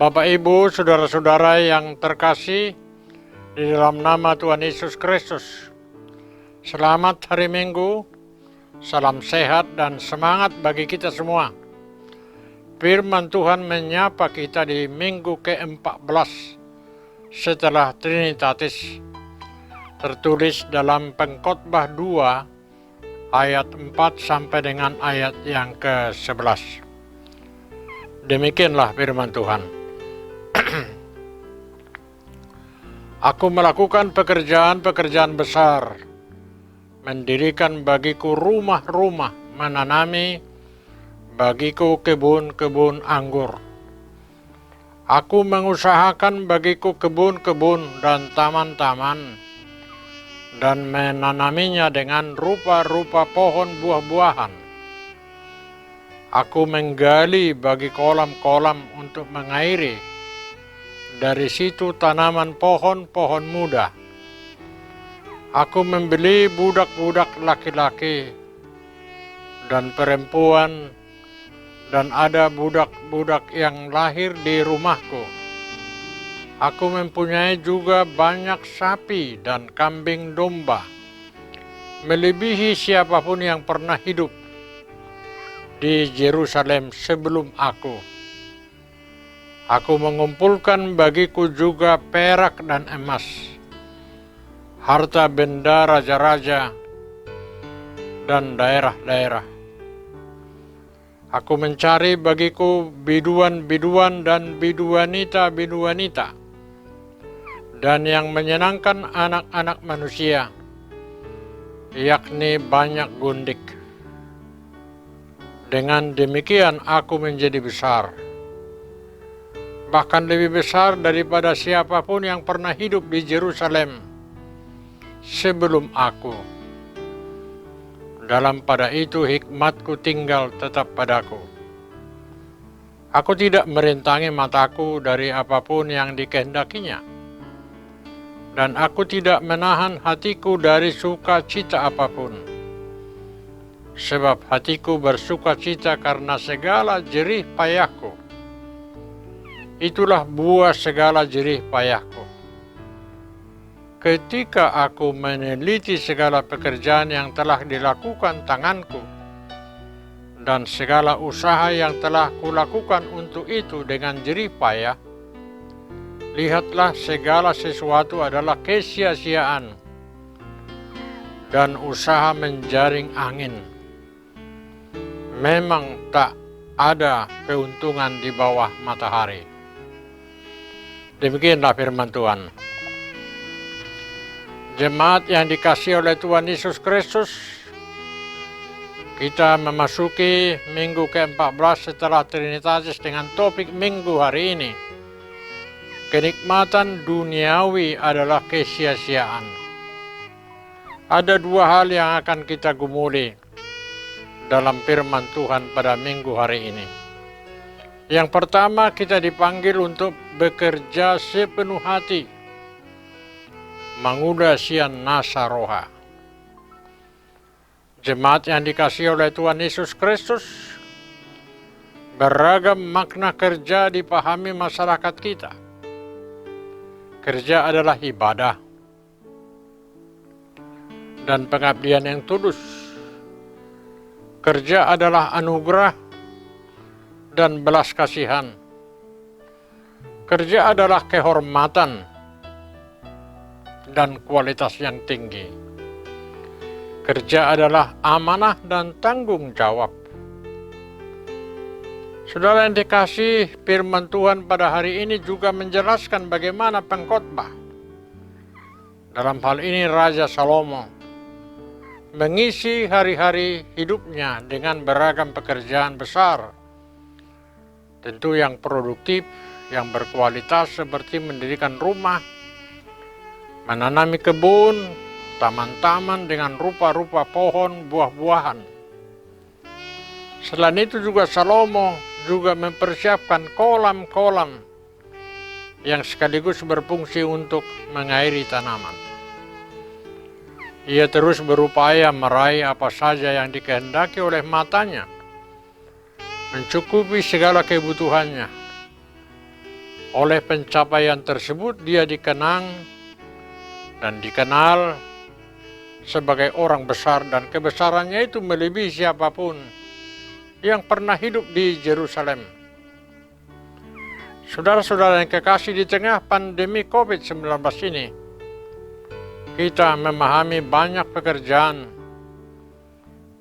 Bapak, Ibu, saudara-saudara yang terkasih di dalam nama Tuhan Yesus Kristus. Selamat hari Minggu, salam sehat dan semangat bagi kita semua. Firman Tuhan menyapa kita di minggu ke-14 setelah Trinitatis. Tertulis dalam Pengkhotbah 2 ayat 4 sampai dengan ayat yang ke-11. Demikianlah firman Tuhan. Aku melakukan pekerjaan-pekerjaan besar, mendirikan bagiku rumah-rumah, menanami bagiku kebun-kebun anggur. Aku mengusahakan bagiku kebun-kebun dan taman-taman, dan menanaminya dengan rupa-rupa pohon buah-buahan. Aku menggali bagi kolam-kolam untuk mengairi, dari situ tanaman pohon-pohon muda. Aku membeli budak-budak laki-laki dan perempuan, dan ada budak-budak yang lahir di rumahku. Aku mempunyai juga banyak sapi dan kambing domba, melebihi siapapun yang pernah hidup di Yerusalem sebelum aku. Aku mengumpulkan bagiku juga perak dan emas, harta benda raja-raja dan daerah-daerah. Aku mencari bagiku biduan-biduan dan biduanita-biduanita, dan yang menyenangkan anak-anak manusia, yakni banyak gundik. Dengan demikian aku menjadi besar, bahkan lebih besar daripada siapapun yang pernah hidup di Yerusalem sebelum aku. Dalam pada itu hikmatku tinggal tetap padaku. Aku tidak merintangi mataku dari apapun yang dikehendakinya, dan aku tidak menahan hatiku dari sukacita apapun. Sebab hatiku bersukacita karena segala jerih payahku. Itulah buah segala jerih payahku. Ketika aku meneliti segala pekerjaan yang telah dilakukan tanganku, dan segala usaha yang telah kulakukan untuk itu dengan jerih payah, lihatlah segala sesuatu adalah kesia-siaan dan usaha menjaring angin. Memang tak ada keuntungan di bawah matahari. Demikianlah firman Tuhan. Jemaat yang dikasihi oleh Tuhan Yesus Kristus, kita memasuki minggu ke-14 setelah Trinitatis dengan topik minggu hari ini. Kenikmatan duniawi adalah kesia-siaan. Ada dua hal yang akan kita gumuli dalam firman Tuhan pada minggu hari ini. Yang pertama, kita dipanggil untuk bekerja sepenuh hati, mengudasian nasa roha. Jemaat yang dikasihi oleh Tuhan Yesus Kristus, beragam makna kerja dipahami masyarakat kita. Kerja adalah ibadah dan pengabdian yang tulus. Kerja adalah anugerah dan belas kasihan. Kerja adalah kehormatan dan kualitas yang tinggi. Kerja adalah amanah dan tanggung jawab. Saudara yang dikasihi, firman Tuhan pada hari ini juga menjelaskan bagaimana pengkhotbah, dalam hal ini Raja Salomo, mengisi hari-hari hidupnya dengan beragam pekerjaan besar, tentu yang produktif, yang berkualitas seperti mendirikan rumah, menanami kebun, taman-taman dengan rupa-rupa pohon buah-buahan. Selain itu juga Salomo juga mempersiapkan kolam-kolam yang sekaligus berfungsi untuk mengairi tanaman. Ia terus berupaya meraih apa saja yang dikehendaki oleh matanya, mencukupi segala kebutuhannya. Oleh pencapaian tersebut dia dikenang dan dikenal sebagai orang besar, dan kebesarannya itu melebihi siapapun yang pernah hidup di Yerusalem. Saudara-saudara yang kekasih, di tengah pandemi COVID-19 ini, kita memahami banyak pekerjaan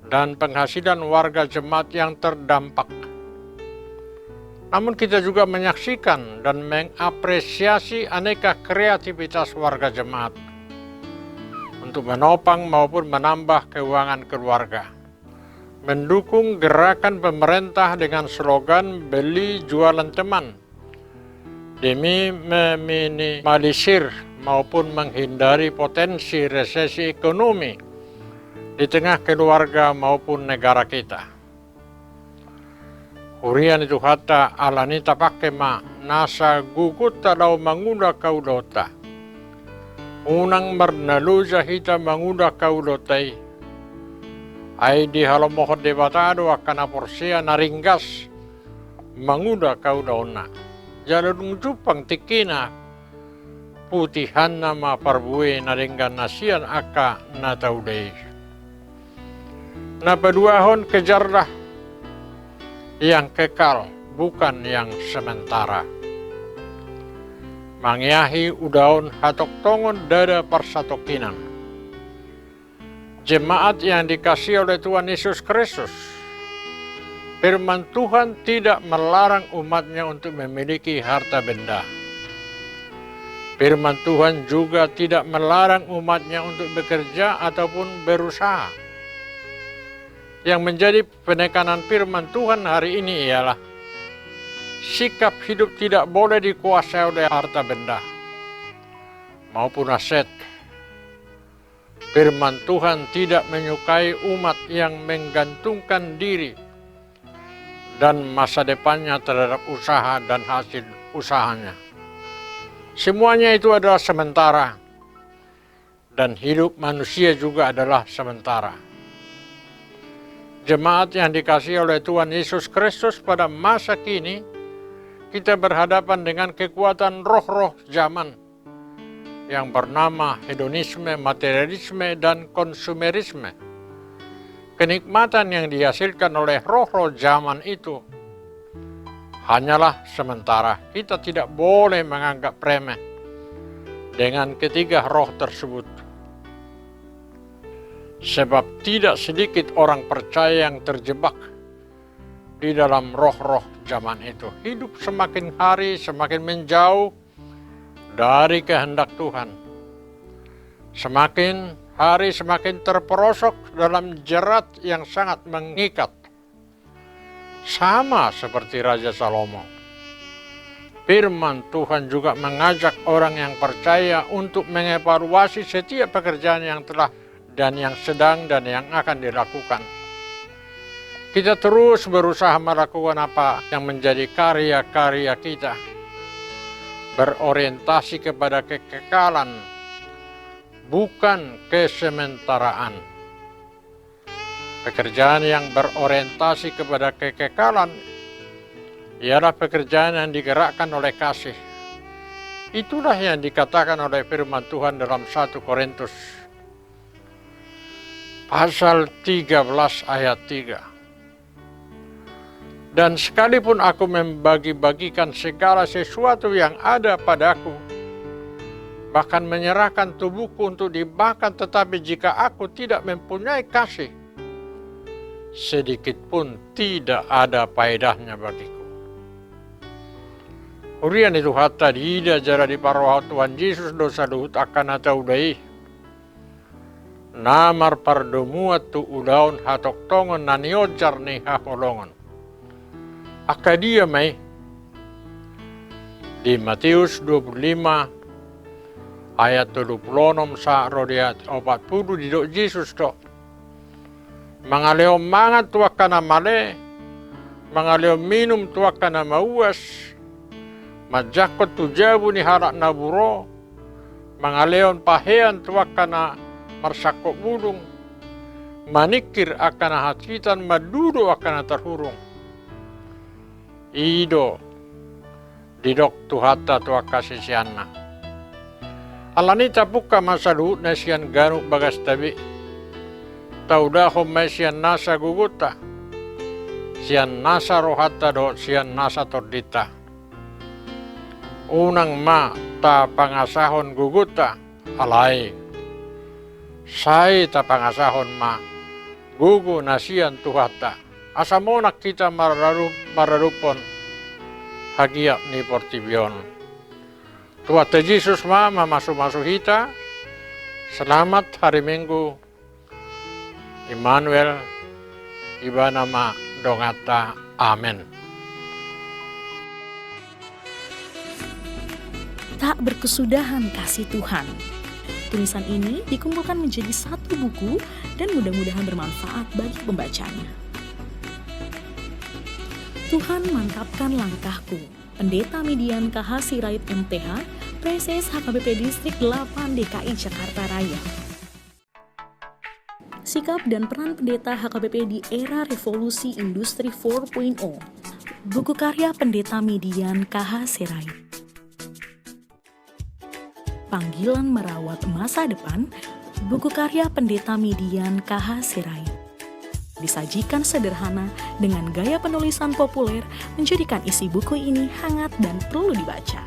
dan penghasilan warga jemaat yang terdampak. Namun kita juga menyaksikan dan mengapresiasi aneka kreativitas warga jemaat untuk menopang maupun menambah keuangan keluarga. Mendukung gerakan pemerintah dengan slogan beli jualan teman demi meminimalisir maupun menghindari potensi resesi ekonomi di tengah keluarga maupun negara kita. Hurian itu kata alanita pakema nasa guguta daw manguda kaulota. Unang marnaluza hita manguda kaulotay. Ay di halamohod debatado akana porsia naringgas manguda kaulona. Jalurung jupang tikina putihan nama parbuwe naringgan nasian aka natauday. Napaduahon kejarlah yang kekal, bukan yang sementara. Mangyahi udaon hatok tongon dada persatokinan. Jemaat yang dikasihi oleh Tuhan Yesus Kristus, firman Tuhan tidak melarang umatnya untuk memiliki harta benda. Firman Tuhan juga tidak melarang umatnya untuk bekerja ataupun berusaha. Yang menjadi penekanan firman Tuhan hari ini ialah sikap hidup tidak boleh dikuasai oleh harta benda maupun aset. Firman Tuhan tidak menyukai umat yang menggantungkan diri dan masa depannya terhadap usaha dan hasil usahanya. Semuanya itu adalah sementara, dan hidup manusia juga adalah sementara. Jemaat yang dikasihi oleh Tuhan Yesus Kristus, pada masa kini kita berhadapan dengan kekuatan roh-roh zaman yang bernama hedonisme, materialisme, dan konsumerisme. Kenikmatan yang dihasilkan oleh roh-roh zaman itu hanyalah sementara. Kita tidak boleh menganggap remeh dengan ketiga roh tersebut. Sebab tidak sedikit orang percaya yang terjebak di dalam roh-roh zaman itu. Hidup semakin hari semakin menjauh dari kehendak Tuhan. Semakin hari semakin terperosok dalam jerat yang sangat mengikat. Sama seperti Raja Salomo. Firman Tuhan juga mengajak orang yang percaya untuk mengevaluasi setiap pekerjaan yang telah dan yang sedang dan yang akan dilakukan. Kita terus berusaha melakukan apa yang menjadi karya-karya kita, berorientasi kepada kekekalan, bukan kesementaraan. Pekerjaan yang berorientasi kepada kekekalan ialah pekerjaan yang digerakkan oleh kasih. Itulah yang dikatakan oleh firman Tuhan dalam 1 Korintus pasal 13 ayat 3. Dan sekalipun aku membagi-bagikan segala sesuatu yang ada padaku, bahkan menyerahkan tubuhku untuk dimakan, tetapi jika aku tidak mempunyai kasih, sedikit pun tidak ada faedahnya bagiku. Urian itu hatta dida jara di paroha Tuhan Yesus dosa luhut akan atau daih. Namar pardomuat tu udaon hatok tongon naniojar ni haholongon. Akadia may di Matius 25 ayat 36 sa rodiat 40 di do Jesus to. Mangaleo mangat tuak kana male, mangaleo minum tuak kana mauas, majakot tujabu ni harak naburo, mangaleon pahean tuak kana marsako bulung, manikir akan hatitan madudo akan terhurung. Ido didok tuhata tua kasisianna. Alani tapuka masalu nasian garu bagas tabi. Tauda homai sian nasa guguta. Sian nasa rohata do sian nasa tordita. Unang ma ta pangasahon guguta alai. Sai ta pangasahon ma gugu nasian tuhata. Asamonak kita mararupon hagia ni portibion. Tuhan Yesus masuk hita. Selamat hari Minggu. Immanuel iba nama dongata. Amin. Tak berkesudahan kasih Tuhan. Tulisan ini dikumpulkan menjadi satu buku dan mudah-mudahan bermanfaat bagi pembacanya. Tuhan mantapkan langkahku. Pendeta Median KH Sirait MTH, PSS HKBP Distrik 8 DKI Jakarta Raya. Sikap dan peran pendeta HKBP di era revolusi industri 4.0. Buku karya Pendeta Median KH Sirait. Panggilan merawat masa depan. Buku karya Pendeta Median KH Sirait. Disajikan sederhana dengan gaya penulisan populer, menjadikan isi buku ini hangat dan perlu dibaca.